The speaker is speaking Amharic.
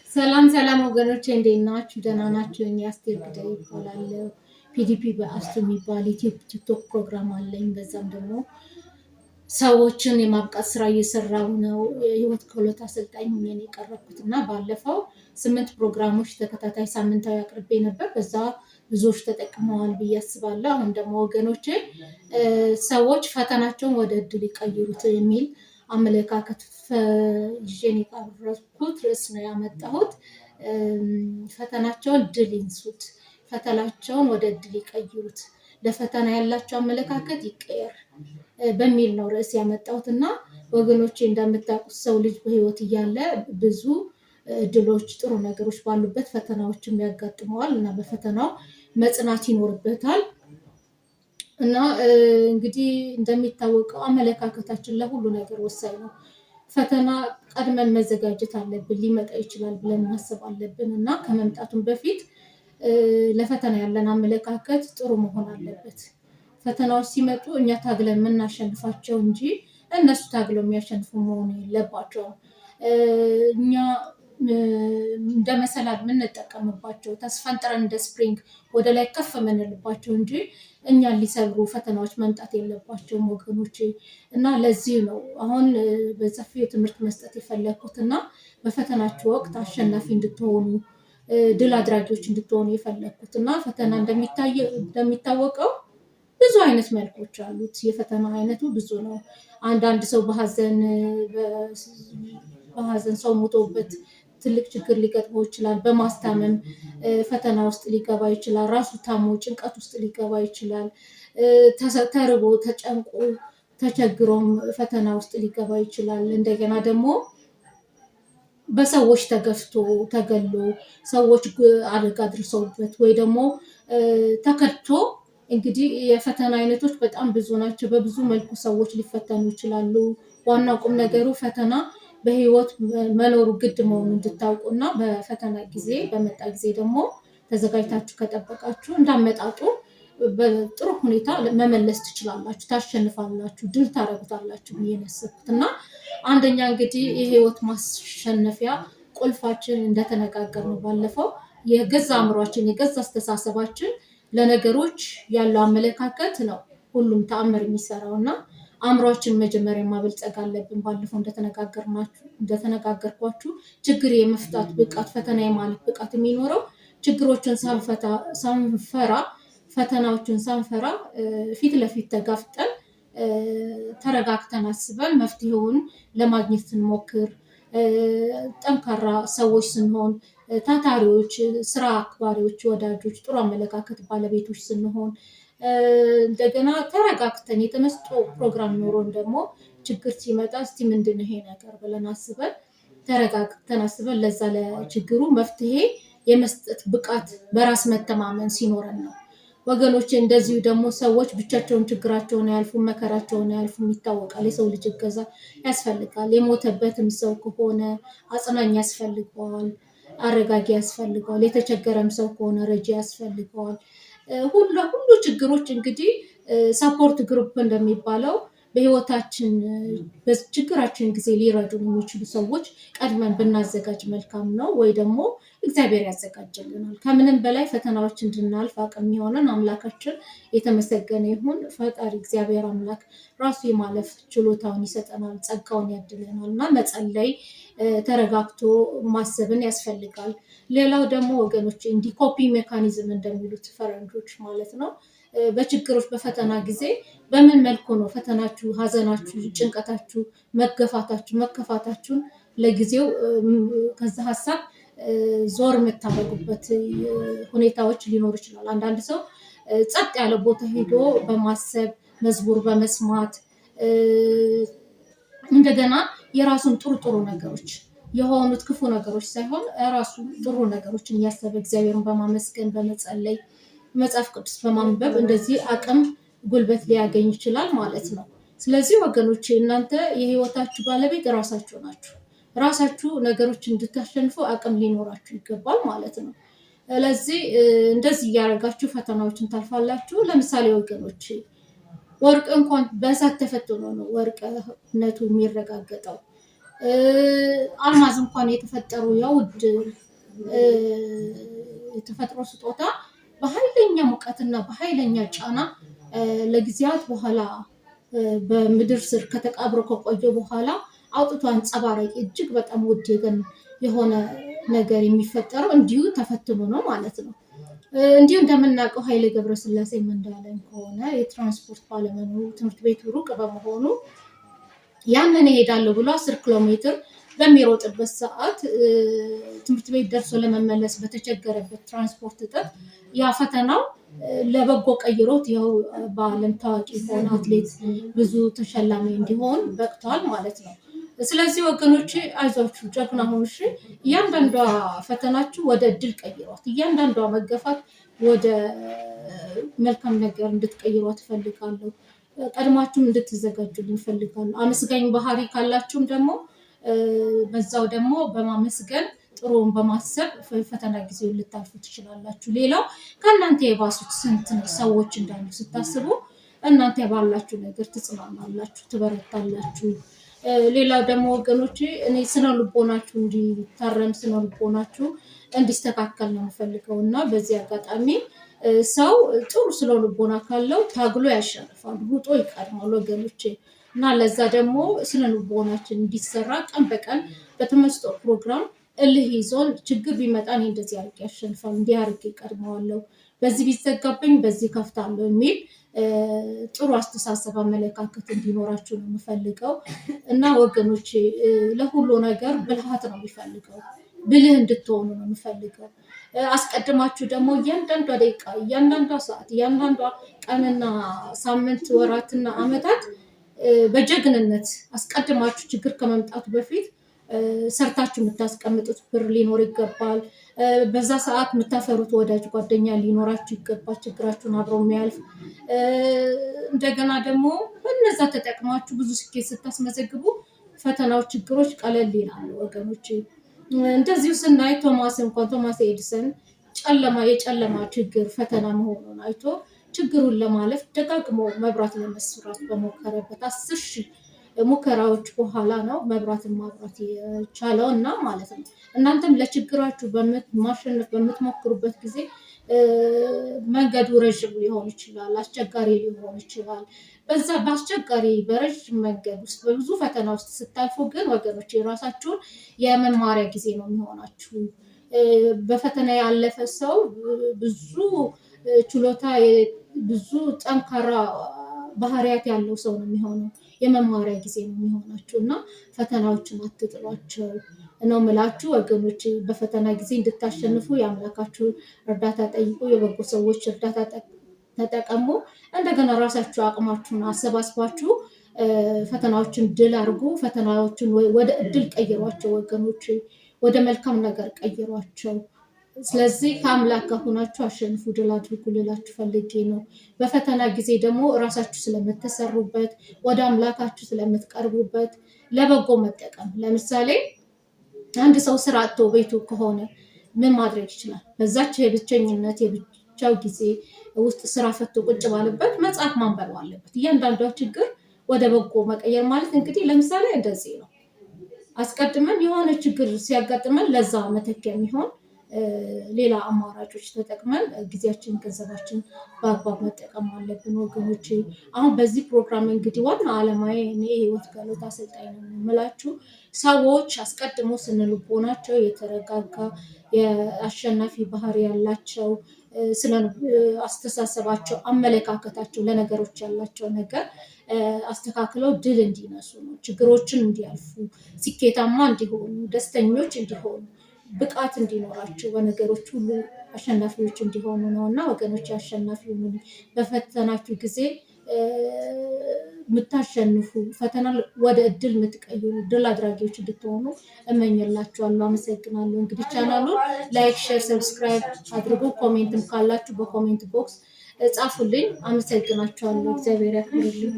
ሰላም ሰላም ወገኖቼ እንዴት ናችሁ? ደህና ናችሁ? እኔ አስቴር ግዳይ እባላለሁ። ፒዲፒ በአስቱ የሚባል ቲክቶክ ፕሮግራም አለኝ። በዛም ደግሞ ሰዎችን የማብቃት ስራ እየሰራው ነው። የህይወት ክህሎት አሰልጣኝ ሆኜ ነው የቀረብኩት እና ባለፈው 8 ፕሮግራሞች ተከታታይ ሳምንታዊ አቅርቤ ነበር። በዛ ብዙዎች ተጠቅመዋል ብዬ አስባለሁ። አሁን ደግሞ ወገኖቼ ሰዎች ፈተናቸውን ወደ እድል ይቀይሩት የሚል አመለካከት ይዤን የቀረብኩት ርዕስ ነው ያመጣሁት። ፈተናቸውን ድል ይንሱት፣ ፈተናቸውን ወደ እድል ይቀይሩት፣ ለፈተና ያላቸው አመለካከት ይቀየር በሚል ነው ርዕስ ያመጣሁት እና ወገኖቼ እንደምታውቁት ሰው ልጅ በህይወት እያለ ብዙ ድሎች፣ ጥሩ ነገሮች ባሉበት ፈተናዎችም ያጋጥመዋል እና በፈተናው መጽናት ይኖርበታል። እና እንግዲህ እንደሚታወቀው አመለካከታችን ለሁሉ ነገር ወሳኝ ነው። ፈተና ቀድመን መዘጋጀት አለብን። ሊመጣ ይችላል ብለን ማሰብ አለብን እና ከመምጣቱም በፊት ለፈተና ያለን አመለካከት ጥሩ መሆን አለበት። ፈተናዎች ሲመጡ እኛ ታግለን የምናሸንፋቸው እንጂ እነሱ ታግለው የሚያሸንፉ መሆን የለባቸውም። እኛ እንደ መሰላል የምንጠቀምባቸው ተስፈንጥረን እንደ ስፕሪንግ ወደ ላይ ከፍ የምንልባቸው እንጂ እኛን ሊሰብሩ ፈተናዎች መምጣት የለባቸውም ወገኖቼ። እና ለዚህ ነው አሁን በሰፊው ትምህርት መስጠት የፈለግኩት እና በፈተናችሁ ወቅት አሸናፊ እንድትሆኑ፣ ድል አድራጊዎች እንድትሆኑ የፈለግኩት እና ፈተና እንደሚታወቀው ብዙ አይነት መልኮች አሉት። የፈተና አይነቱ ብዙ ነው። አንዳንድ ሰው በሀዘን ሰው ሞቶበት ትልቅ ችግር ሊገጥመው ይችላል። በማስታመም ፈተና ውስጥ ሊገባ ይችላል። ራሱ ታሞ ጭንቀት ውስጥ ሊገባ ይችላል። ተርቦ ተጨንቆ ተቸግሮም ፈተና ውስጥ ሊገባ ይችላል። እንደገና ደግሞ በሰዎች ተገፍቶ ተገሎ ሰዎች አደጋ አድርሰውበት ወይ ደግሞ ተከድቶ፣ እንግዲህ የፈተና አይነቶች በጣም ብዙ ናቸው። በብዙ መልኩ ሰዎች ሊፈተኑ ይችላሉ። ዋናው ቁም ነገሩ ፈተና በህይወት መኖሩ ግድ መሆኑ እንድታውቁ እና በፈተና ጊዜ በመጣ ጊዜ ደግሞ ተዘጋጅታችሁ ከጠበቃችሁ እንዳመጣጡ በጥሩ ሁኔታ መመለስ ትችላላችሁ፣ ታሸንፋላችሁ፣ ድል ታረጉታላችሁ ብዬ ነው ያሰብኩት እና አንደኛ እንግዲህ የህይወት ማሸነፊያ ቁልፋችን እንደተነጋገርነው ባለፈው የገዛ አእምሯችን፣ የገዛ አስተሳሰባችን ለነገሮች ያለው አመለካከት ነው ሁሉም ተአምር የሚሰራው እና አእምሯችን መጀመሪያ ማበልጸግ አለብን። ባለፈው እንደተነጋገርኳችሁ ችግር የመፍታት ብቃት፣ ፈተና የማለፍ ብቃት የሚኖረው ችግሮችን ሳንፈራ፣ ፈተናዎችን ሳንፈራ ፊት ለፊት ተጋፍጠን ተረጋግተን አስበን መፍትሄውን ለማግኘት ስንሞክር፣ ጠንካራ ሰዎች ስንሆን፣ ታታሪዎች፣ ስራ አክባሪዎች፣ ወዳጆች፣ ጥሩ አመለካከት ባለቤቶች ስንሆን፣ እንደገና ተረጋግተን የተመስጦ ፕሮግራም ኖሮን ደግሞ ችግር ሲመጣ እስቲ ምንድን ይሄ ነገር ብለን አስበን ተረጋግተን አስበን ለዛ ለችግሩ መፍትሄ የመስጠት ብቃት፣ በራስ መተማመን ሲኖረን ነው ወገኖች። እንደዚሁ ደግሞ ሰዎች ብቻቸውን ችግራቸውን አያልፉም፣ መከራቸውን አያልፉም፣ ይታወቃል። የሰው ልጅ እገዛ ያስፈልጋል። የሞተበትም ሰው ከሆነ አጽናኝ ያስፈልገዋል፣ አረጋጊ ያስፈልገዋል። የተቸገረም ሰው ከሆነ ረጂ ያስፈልገዋል። ሁሉ ችግሮች እንግዲህ ሰፖርት ግሩፕ እንደሚባለው በህይወታችን በችግራችን ጊዜ ሊረዱን የሚችሉ ሰዎች ቀድመን ብናዘጋጅ መልካም ነው። ወይ ደግሞ እግዚአብሔር ያዘጋጅልናል። ከምንም በላይ ፈተናዎች እንድናልፍ አቅም የሚሆነን አምላካችን የተመሰገነ ይሁን። ፈጣሪ እግዚአብሔር አምላክ ራሱ የማለፍ ችሎታውን ይሰጠናል፣ ጸጋውን ያድለናል እና መጸለይ፣ ተረጋግቶ ማሰብን ያስፈልጋል። ሌላው ደግሞ ወገኖች እንዲህ ኮፒ ሜካኒዝም እንደሚሉት ፈረንጆች ማለት ነው፣ በችግሮች በፈተና ጊዜ በምን መልኩ ነው ፈተናችሁ፣ ሀዘናችሁ፣ ጭንቀታችሁ፣ መገፋታችሁ፣ መከፋታችሁን ለጊዜው ከዛ ሀሳብ ዞር የምታደርጉበት ሁኔታዎች ሊኖሩ ይችላል። አንዳንድ ሰው ጸጥ ያለ ቦታ ሄዶ በማሰብ መዝሙር በመስማት እንደገና የራሱን ጥሩ ነገሮች የሆኑት ክፉ ነገሮች ሳይሆን ራሱ ጥሩ ነገሮችን እያሰበ እግዚአብሔርን በማመስገን በመጸለይ መጽሐፍ ቅዱስ በማንበብ እንደዚህ አቅም ጉልበት ሊያገኝ ይችላል ማለት ነው። ስለዚህ ወገኖቼ እናንተ የህይወታችሁ ባለቤት ራሳችሁ ናችሁ። ራሳችሁ ነገሮች እንድታሸንፉ አቅም ሊኖራችሁ ይገባል ማለት ነው። ስለዚህ እንደዚህ እያደረጋችሁ ፈተናዎችን ታልፋላችሁ። ለምሳሌ ወገኖቼ ወርቅ እንኳን በእሳት ተፈትኖ ነው ወርቅነቱ የሚረጋገጠው። አልማዝ እንኳን የተፈጠሩ የውድ የተፈጥሮ ስጦታ በኃይለኛ ሙቀትና በኃይለኛ ጫና ለጊዜያት በኋላ በምድር ስር ከተቃብሮ ከቆየ በኋላ አውጥቶ አንጸባራቂ እጅግ በጣም ውድ የሆነ ነገር የሚፈጠረው እንዲሁ ተፈትኖ ነው ማለት ነው። እንዲሁ እንደምናውቀው ኃይሌ ገብረስላሴ እንዳለን ከሆነ የትራንስፖርት ባለመኖሩ ትምህርት ቤቱ ሩቅ በመሆኑ ያንን እሄዳለሁ ብሎ 10 ኪሎ ሜትር በሚሮጥበት ሰዓት ትምህርት ቤት ደርሶ ለመመለስ በተቸገረበት ትራንስፖርት እጥረት ያ ፈተናው ለበጎ ቀይሮት ያው በዓለም ታዋቂ የሆነ አትሌት ብዙ ተሸላሚ እንዲሆን በቅቷል ማለት ነው። ስለዚህ ወገኖቼ አይዟችሁ፣ ጀግና ሁኑ። እሺ፣ እያንዳንዷ ፈተናችሁ ወደ እድል ቀይሯት። እያንዳንዷ መገፋት ወደ መልካም ነገር እንድትቀይሯት እፈልጋለሁ። ቀድማችሁም እንድትዘጋጁልኝ እፈልጋለሁ። አመስጋኝ ባህሪ ካላችሁም ደግሞ በዛው ደግሞ በማመስገን ጥሩን በማሰብ ፈተና ጊዜውን ልታልፉ ትችላላችሁ። ሌላው ከእናንተ የባሱት ስንት ሰዎች እንዳሉ ስታስቡ እናንተ ባላችሁ ነገር ትጽናናላችሁ፣ ትበረታላችሁ። ሌላው ደግሞ ወገኖቼ እኔ ስነ ልቦናችሁ እንዲታረም ስነ ልቦናችሁ እንዲስተካከል ነው የምፈልገው እና በዚህ አጋጣሚ ሰው ጥሩ ስነ ልቦና ካለው ታግሎ ያሸንፋል፣ ሩጦ ይቀድማል ወገኖቼ። እና ለዛ ደግሞ ስነ ልቦናችን እንዲሰራ ቀን በቀን በተመስጦ ፕሮግራም እልህ ይዞን ችግር ቢመጣ እኔ እንደዚህ አድርጌ ያሸንፋል፣ እንዲህ አድርጌ ቀድመዋለሁ፣ በዚህ ቢዘጋብኝ በዚህ ከፍታለሁ የሚል ጥሩ አስተሳሰብ አመለካከት እንዲኖራችሁ ነው የምፈልገው። እና ወገኖቼ ለሁሉ ነገር ብልሃት ነው የሚፈልገው፣ ብልህ እንድትሆኑ ነው የምፈልገው። አስቀድማችሁ ደግሞ እያንዳንዷ ደቂቃ፣ እያንዳንዷ ሰዓት፣ እያንዳንዷ ቀንና ሳምንት፣ ወራትና ዓመታት በጀግንነት አስቀድማችሁ ችግር ከመምጣቱ በፊት ሰርታችሁ የምታስቀምጡት ብር ሊኖር ይገባል። በዛ ሰዓት የምታፈሩት ወዳጅ ጓደኛ ሊኖራችሁ ይገባል፣ ችግራችሁን አብረው የሚያልፍ። እንደገና ደግሞ በነዛ ተጠቅማችሁ ብዙ ስኬት ስታስመዘግቡ ፈተናዎች፣ ችግሮች ቀለል ይላሉ ወገኖች። እንደዚሁ ስናይ ቶማስ ኤዲሰን የጨለማ ችግር ፈተና መሆኑን አይቶ ችግሩን ለማለፍ ደጋግሞ መብራት ለመስራት በሞከረበት 10,000 ሙከራዎች በኋላ ነው መብራትን ማብራት የቻለው እና ማለት ነው። እናንተም ለችግራችሁ ማሸነፍ በምትሞክሩበት ጊዜ መንገዱ ረዥም ሊሆን ይችላል፣ አስቸጋሪ ሊሆን ይችላል። በዛ በአስቸጋሪ በረዥም መንገድ ውስጥ በብዙ ፈተና ውስጥ ስታልፉ ግን ወገኖች የራሳችሁን የመማሪያ ጊዜ ነው የሚሆናችሁ። በፈተና ያለፈ ሰው ብዙ ችሎታ፣ ብዙ ጠንካራ ባህሪያት ያለው ሰው ነው የሚሆነው። የመማሪያ ጊዜ ነው የሚሆናችሁ እና ፈተናዎችን አትጥሏቸው ነው ምላችሁ ወገኖች። በፈተና ጊዜ እንድታሸንፉ የአምላካችሁ እርዳታ ጠይቁ፣ የበጎ ሰዎች እርዳታ ተጠቀሙ። እንደገና ራሳችሁ አቅማችሁን አሰባስባችሁ ፈተናዎችን ድል አድርጉ። ፈተናዎችን ወደ እድል ቀይሯቸው ወገኖች፣ ወደ መልካም ነገር ቀይሯቸው። ስለዚህ ከአምላክ ጋር ሆናችሁ አሸንፉ፣ ድል አድርጉ ልላችሁ ፈልጌ ነው። በፈተና ጊዜ ደግሞ እራሳችሁ ስለምትሰሩበት፣ ወደ አምላካችሁ ስለምትቀርቡበት ለበጎ መጠቀም። ለምሳሌ አንድ ሰው ስራ አጥቶ ቤቱ ከሆነ ምን ማድረግ ይችላል? በዛች የብቸኝነት የብቻው ጊዜ ውስጥ ስራ ፈቶ ቁጭ ባለበት መጽሐፍ ማንበብ አለበት። እያንዳንዷ ችግር ወደ በጎ መቀየር ማለት እንግዲህ ለምሳሌ እንደዚህ ነው። አስቀድመን የሆነ ችግር ሲያጋጥመን ለዛ መተኪያ የሚሆን ሌላ አማራጮች ተጠቅመን ጊዜያችን፣ ገንዘባችን በአግባብ መጠቀም አለብን ወገኖቼ። አሁን በዚህ ፕሮግራም እንግዲህ ዋና ዓላማዬ እኔ የህይወት ክህሎት አሰልጣኝ ነው የምላችሁ። ሰዎች አስቀድሞ ስነ ልቦናቸው የተረጋጋ የአሸናፊ ባህሪ ያላቸው፣ ስለ አስተሳሰባቸው፣ አመለካከታቸው፣ ለነገሮች ያላቸው ነገር አስተካክለው ድል እንዲነሱ ነው፣ ችግሮችን እንዲያልፉ፣ ስኬታማ እንዲሆኑ፣ ደስተኞች እንዲሆኑ፣ ብቃት እንዲኖራቸው፣ በነገሮች ሁሉ አሸናፊዎች እንዲሆኑ ነው እና ወገኖች አሸናፊ ሁኑ። በፈተናችሁ ጊዜ የምታሸንፉ፣ ፈተና ወደ እድል የምትቀይሩ ድል አድራጊዎች እንድትሆኑ እመኝላችኋለሁ። አመሰግናለሁ። እንግዲህ ቻናሉን ላይክ፣ ሼር፣ ሰብስክራይብ አድርጉ። ኮሜንትም ካላችሁ በኮሜንት ቦክስ ጻፉልኝ። አመሰግናችኋለሁ። እግዚአብሔር ያክብርልኝ።